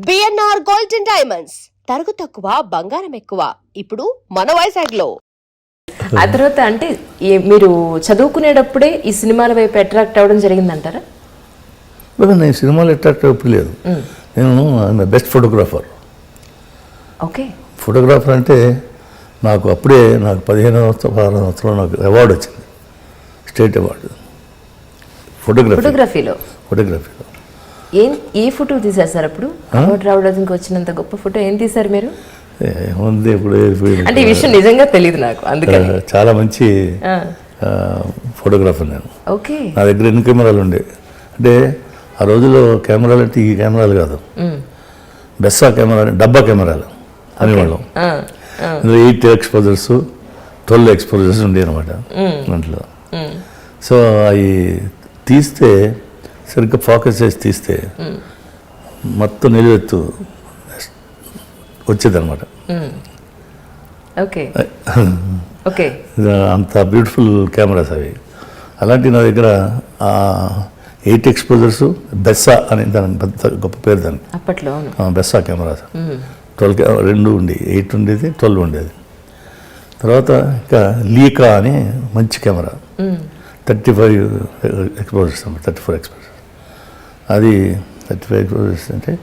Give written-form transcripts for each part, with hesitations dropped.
BNR gold and diamonds తరుగు తక్కువ బంగారం ఎక్కువ ఇప్పుడు మన వైజాగ్లో. ఆ తర్వాత అంటే మీరు చదువుకునేటప్పుడే ఈ సినిమాల వైపు అట్రాక్ట్ అవ్వడం జరిగిందంటారా? నేను సినిమాలు అట్రాక్ట్ అవ్వలేదు. నేను బెస్ట్ ఫోటోగ్రాఫర్. ఓకే, ఫోటోగ్రాఫర్ అంటే నాకు అప్పుడే 15 సంవత్సరాలు నాకు అవార్డు వచ్చింది, స్టేట్ అవార్డు ఫోటోగ్రఫీలో. ఏ ఫోటో తీశారు సార్ అప్పుడు? అవార్డు రావడానికి వచ్చినంత గొప్ప ఫోటో ఏం తీశారు మీరు? ఏముంది ఇప్పుడు, అంటే ఈ విషయం నిజంగా తెలియదు నాకు, అందుకని. చాలా మంచి ఫోటోగ్రాఫర్ నేను. ఓకే, నా దగ్గర ఎన్ని కెమెరాలు ఉండే అంటే ఆ రోజుల్లో కెమెరాలు అంటే ఈ కెమెరాలు కాదు, బెస్సా కెమెరా, డబ్బా కెమెరాలు అనేవాళ్ళం. అందులో 8 ఎక్స్పోజర్స్ 12 ఎక్స్పోజర్స్ ఉండే అనమాట దాంట్లో. సో అవి తీస్తే సరిగ్గా ఫోకస్ చేసి తీస్తే మొత్తం నిలువెత్తు వచ్చేదన్నమాట. ఓకే ఓకే, అంత బ్యూటిఫుల్ కెమెరాస్ అవి. అలాంటి నా దగ్గర 8 ఎక్స్పోజర్స్ బెస్సా అని దాని పెద్ద గొప్ప పేరు దాన్ని అప్పట్లో. బెస్సా కెమెరాస్ 12 2 ఉండి 8 ఉండేది, 12 ఉండేది. తర్వాత ఇంకా లీకా అని మంచి కెమెరా 35 ఎక్స్పోజర్స్ అన్నమాట, 34 ఎక్స్పోజర్స్. అది 35 ఎక్స్పోజర్స్ అంటే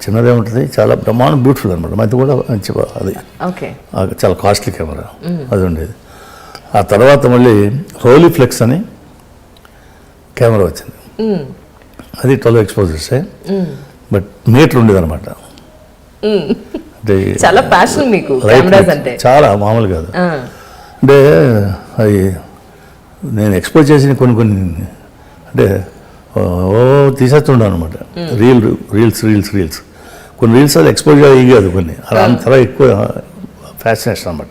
చిన్నదే ఉంటుంది, చాలా బ్రహ్మాండం బ్యూటిఫుల్ అనమాట. అది కూడా మంచి, అది చాలా కాస్ట్లీ కెమెరా అది ఉండేది. ఆ తర్వాత మళ్ళీ రోలీఫ్లెక్స్ అని కెమెరా వచ్చింది, అది 12 ఎక్స్పోజర్సే, బట్ మీటర్ ఉండేది అనమాట. అంటే చాలా ప్యాషన్ మీకు కెమెరాస్ అంటే, చాలా మామూలు కాదు. అంటే అది నేను ఎక్స్పోజ్ చేసిన కొన్ని అంటే తీసేస్తుండే అనమాట. రీల్స్ కొన్ని రీల్స్ అది ఎక్స్పోజ్ అయ్యి కాదు, కొన్ని అలా అంతలా ఎక్కువ ఫ్యాసినేషన్ అనమాట,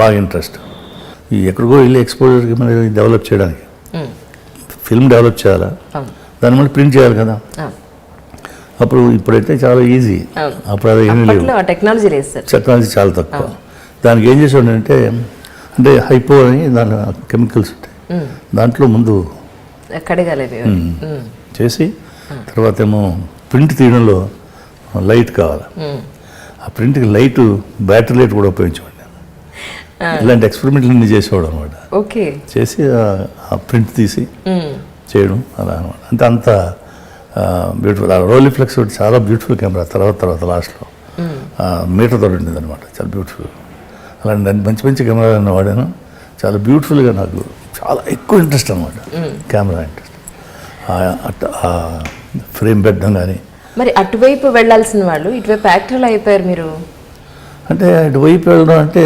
బాగా ఇంట్రెస్ట్. ఈ ఎక్కడికో వెళ్ళి ఎక్స్పోజర్కి మనం డెవలప్ చేయడానికి, ఫిల్మ్ డెవలప్ చేయాలా, దాన్ని మళ్ళీ ప్రింట్ చేయాలి కదా. అప్పుడు ఇప్పుడైతే చాలా ఈజీ, అప్పుడు అది ఏమీ లేవు, టెక్నాలజీ చాలా తక్కువ. దానికి ఏం చేసేవాడు అంటే హైపో అని దాని కెమికల్స్ ఉంటాయి, దాంట్లో ముందు చేసి తర్వాత ఏమో ప్రింట్ తీయడంలో లైట్ కావాలి. ఆ ప్రింట్కి లైట్, బ్యాటరీ లైట్ కూడా ఉపయోగించేవాడు. ఇలాంటి ఎక్స్పెరిమెంట్లు అన్ని చేసేవాడు అనమాట. చేసి ఆ ప్రింట్ తీసి చేయడం అలా అనమాట. అంటే అంత బ్యూటిఫుల్. ఆ రోలీఫ్లెక్స్ చాలా బ్యూటిఫుల్ కెమెరా. తర్వాత లాస్ట్లో మీటర్తో ఉండేది అనమాట, చాలా బ్యూటిఫుల్. అలాంటి మంచి కెమెరాలను వాడాను. చాలా బ్యూటిఫుల్గా నాకు చాలా ఎక్కువ ఇంట్రెస్ట్ అనమాట, కెమెరా ఇంట్రెస్ట్. ఫ్రేమ్ పెట్టడం కానీ. మరి అటువైపు వెళ్ళాల్సిన వాళ్ళు ఇటువైపు యాక్టర్లు అయిపోయారు మీరు. అంటే అటువైపు వెళ్ళడం అంటే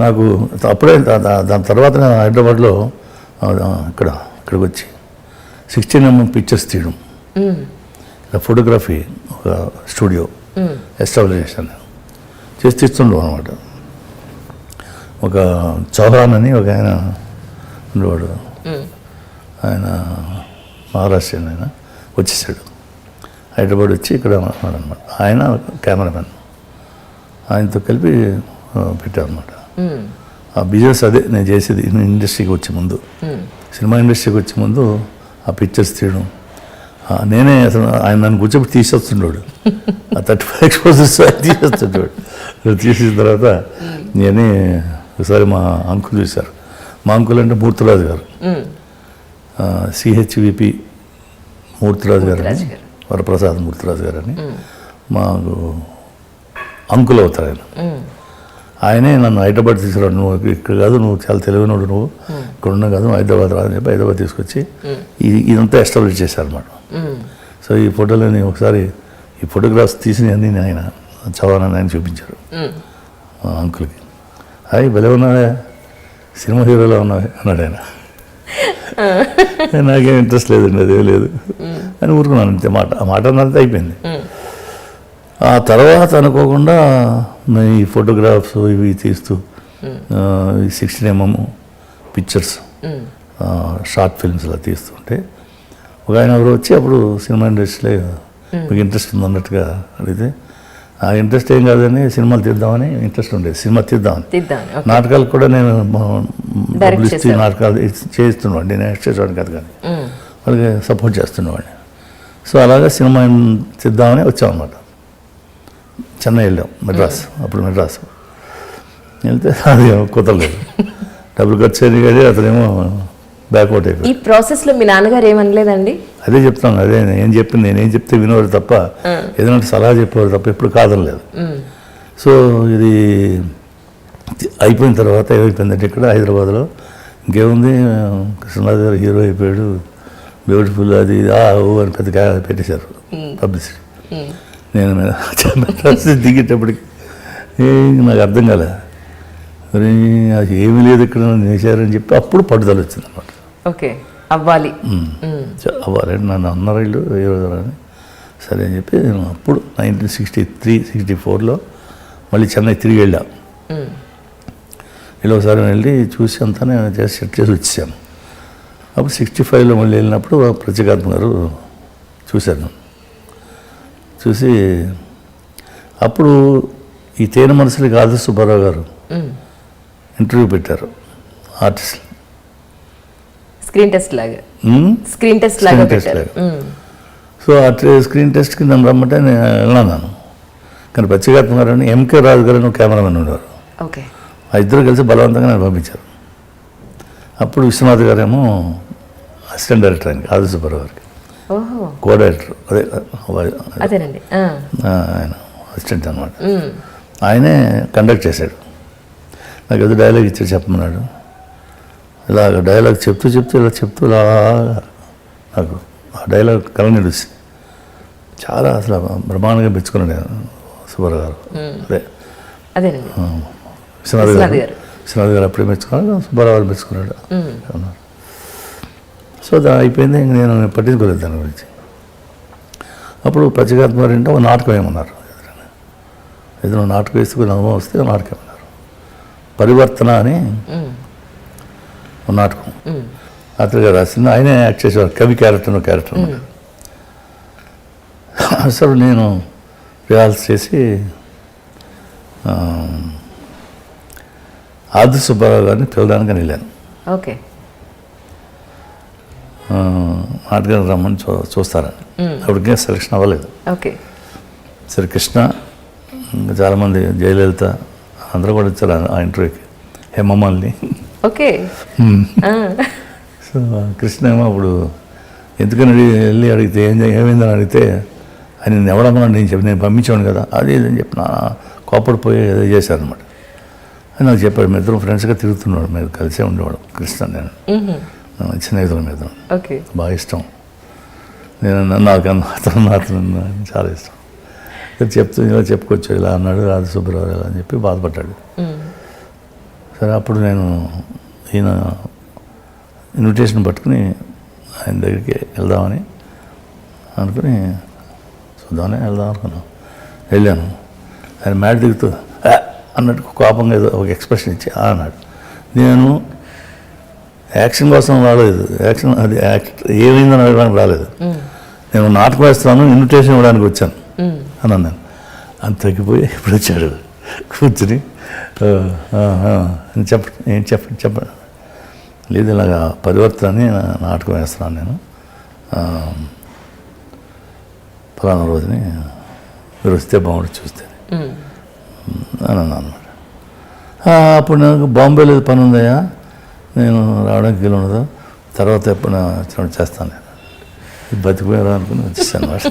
నాకు అప్పుడే దాని తర్వాత నేను హైదరాబాద్లో ఇక్కడికి వచ్చి 16mm పిక్చర్స్ తీయడం, ఫోటోగ్రఫీ ఒక స్టూడియో ఎస్టాబ్లిష్ చేశాను. చేసి తీస్తుండవు అనమాట. ఒక చౌహాన్ అని ఒక ఆయన ఉండేవాడు, ఆయన మహారాష్ట్రన్, ఆయన వచ్చేసాడు హైదరాబాద్ వచ్చి ఇక్కడ అనమాట. ఆయన కెమెరామెన్, ఆయనతో కలిపి పెట్టామన్నమాట. ఆ బిజినెస్ అదే నేను చేసేది. ఇండస్ట్రీకి వచ్చే ముందు, సినిమా ఇండస్ట్రీకి వచ్చే ముందు ఆ పిక్చర్స్ తీయడం నేనే. అసలు ఆయన నన్ను కూర్చోబెట్టి తీసేస్తుండేవాడు, ఆ 35 ఎక్స్పోజర్స్ తీసేస్తుండేవాడు. తీసిన తర్వాత నేనే ఒకసారి మా అంకుల్ చూశారు. మా అంకుల్ అంటే మూర్తిరాజు గారు, CHVP మూర్తిరాజు గారు అని, వరప్రసాద్ మూర్తిరాజు గారు అని మాకు అంకుల్ అవుతారు ఆయన. ఆయనే నన్ను హైదరాబాద్ తీసుకురాడు. నువ్వు ఇక్కడ కాదు, నువ్వు చాలా తెలివైనడు, నువ్వు ఇక్కడ ఉన్నా కాదు, హైదరాబాద్ రాదని చెప్పి హైదరాబాద్ తీసుకొచ్చి ఇదంతా ఎస్టాబ్లిష్ చేశారన్నమాట. సో ఈ ఫోటోలని ఒకసారి ఈ ఫోటోగ్రాఫ్స్ తీసినవన్నీ ఆయన చవాన్ ఆయన చూపించారు మా అంకుల్కి. హాయ్ భలే ఉన్నాడే, సినిమా హీరోలో ఉన్నావే అన్నాడు ఆయన. నాకేం ఇంట్రెస్ట్ లేదండి, అదేం లేదు అని ఊరుకున్నాను అంతే. ఆ మాట అన్నంత అయిపోయింది. ఆ తర్వాత అనుకోకుండా ఈ ఫోటోగ్రాఫ్స్ ఇవి తీస్తూ 16mm పిక్చర్స్, షార్ట్ ఫిల్మ్స్ ఇలా తీస్తుంటే ఒక ఆయన ఎవరు వచ్చి అప్పుడు సినిమా ఇండస్ట్రీలో మీకు ఇంట్రెస్ట్ ఉందన్నట్టుగా అడిగితే, ఆ ఇంట్రెస్ట్ ఏం కాదని సినిమాలు తీద్దామని ఇంట్రెస్ట్ ఉండేది. సినిమా తీద్దామని, నాటకాలకు కూడా నేను డబ్బులు ఇస్తే నాటకాలు చేస్తున్నాడు. నేను చేసేవాడిని కాదు, కానీ వాళ్ళకి సపోర్ట్ చేస్తున్నవాడిని. సో అలాగా సినిమా చేద్దామని వచ్చామన్నమాట. చెన్నై వెళ్ళాం, మెడ్రాస్, అప్పుడు మెడ్రాస్ వెళ్తే అది కుదరలేదు, డబ్బులు ఖర్చు అయ్యి కానీ అతనేమో బ్యాక్వర్డ్ అయిపోయి. ఈ ప్రాసెస్లో మీ నాన్నగారు ఏమనలేదండి? అదే చెప్తాను, అదే నేనేం చెప్తే వినేవాడు తప్ప, ఏదైనా సలహా చెప్పేవాడు తప్ప ఎప్పుడు కాదనలేదు. సో ఇది అయిపోయిన తర్వాత ఏమైపోయిందంటే ఇక్కడ హైదరాబాద్లో ఇంకేముంది, కృష్ణరాజు గారు హీరో అయిపోయాడు, బ్యూటిఫుల్ అది ఓ అని పెద్ద పెట్టేశారు పబ్లిసిటీ. నేను దిగేటప్పటికి నాకు అర్థం కాలే, మరి అది ఏమీ లేదు ఇక్కడ చేశారని చెప్పి అప్పుడు పట్టుదల వచ్చింది అనమాట. ఓకే, అవ్వాలి అవ్వాలండి నన్ను అన్నారు వీళ్ళు అని. సరే అని చెప్పి నేను అప్పుడు 1963-64లో మళ్ళీ చెన్నై తిరిగి వెళ్ళాను. ఒకసారి వెళ్ళి చూసి అంతా నేను సెట్ చేసి వచ్చాను. అప్పుడు 65లో మళ్ళీ వెళ్ళినప్పుడు ప్రత్యేకాత్మ గారు చూశాను. చూసి అప్పుడు ఈ తేనె మనసులకి ఆది సుబ్బారావు గారు ఇంటర్వ్యూ పెట్టారు ఆర్టిస్ట్, స్క్రీన్ టెస్ట్ లాగా. సో ఆ స్క్రీన్ టెస్ట్కి నన్ను రమ్మంటే నేను వెళ్ళాను. కానీ ప్రత్యేకాత్మ గారు అని ఎంకే రాజు గారు కెమెరామెన్ ఉండేవారు. ఓకే, ఆ ఇద్దరు కలిసి బలవంతంగా నన్ను పంపించారు. అప్పుడు విశ్వనాథ్ గారేమో అసిస్టెంట్ డైరెక్టర్ ఆయనకి, ఆది సుబ్బారావు గారికి కో డైరెక్టర్, అదేనండి ఆయన అసిస్టెంట్ అనమాట. ఆయనే కండక్ట్ చేశాడు. నాకు ఏదో డైలాగ్ ఇచ్చాడు చెప్పమన్నాడు. ఇలాగ డైలాగ్ చెప్తూ ఇలా నాకు ఆ డైలాగ్ కళ నిలుస్తుంది. చాలా అసలు బ్రహ్మాండంగా మెచ్చుకున్నాడు సుబ్బారావు గారు. అదేనండి విశ్వనాథ్ గారు అప్పుడే మెచ్చుకున్నాడు, సుబ్బారావు గారు మెచ్చుకున్నాడు. సో అయిపోయింది, ఇంక నేను పట్టించుకోలేదు దాని గురించి. అప్పుడు ప్రత్యేకాత్మ గారు అంటే ఒక నాటకం ఏమన్నారు, ఏదైనా నాటకం వేస్తే అనుభవం వస్తే నాటకం ఏమన్నారు, పరివర్తన అని ఒక నాటకం అతగా రాసింది. ఆయనే యాక్ట్ చేసేవారు, కవి క్యారెక్టర్ అన్నారు. అసలు నేను రిహార్సల్ చేసి ఆది సుబ్బారావు గారిని పిలవడానికి వెళ్ళాను. ఓకే, నాటకానికి రమ్మని చూస్తారని. అప్పటికే సెలక్షన్ అవ్వలేదు. ఓకే, సరే కృష్ణ, ఇంకా చాలామంది, జయలలిత అందరూ కూడా వచ్చారు ఆ ఇంటర్వ్యూకి, హేమమాలిని. ఓకే, సో కృష్ణ ఏమో అప్పుడు ఎందుకని వెళ్ళి అడిగితే ఏమైందని అడిగితే ఆయన నేను ఎవడమ్మా నేను పంపించాను కదా అది అని చెప్పి నా కోపడిపోయి ఏదో చేశారనమాట. అని నాకు చెప్పాడు. మీ ఇద్దరు ఫ్రెండ్స్గా తిరుగుతున్నాడు, మీరు కలిసే ఉండేవాడు కృష్ణ. నేను స్నేహితుల మీద బాగా ఇష్టం. నేను నాకు అతను చాలా ఇష్టం. ఇలా చెప్పుకోవచ్చు, ఇలా అన్నాడు ఆది సుబ్బారావు ఇలా అని చెప్పి బాధపడ్డాడు. సరే అప్పుడు నేను ఈయన ఇన్విటేషన్ పట్టుకుని ఆయన దగ్గరికి వెళ్దామని అనుకుని చూద్దామని వెళ్దాం అనుకున్నాను. వెళ్ళాను. ఆయన మ్యాట్ దిగుతూ అన్నట్టు కోపంగా ఏదో ఒక ఎక్స్ప్రెషన్ ఇచ్చి అన్నాడు. నేను యాక్షన్ కోసం రాలేదు, యాక్షన్ అది ఏమైందని అడగడానికి రాలేదు, నేను నాటకం వేస్తున్నాను, ఇన్విటేషన్ ఇవ్వడానికి వచ్చాను అని అన్నాను. అంత తగ్గిపోయి ఇప్పుడు వచ్చాడు కూర్చుని చెప్పండి లేదు ఇలాగా పరివర్తన అని నాటకం వేస్తున్నాను నేను, ఫలానా రోజుని మీరు వస్తే బాగుంటుంది చూస్తే అని అన్నాను అనమాట. అప్పుడు నాకు బాంబేలో పని ఉందయ్యా, నేను రావడానికి వీలు ఉండదు, తర్వాత ఎప్పుడు వచ్చినప్పుడు చేస్తాను నేను, బతికిపోయారా అనుకుని వచ్చేసాను అనమాట.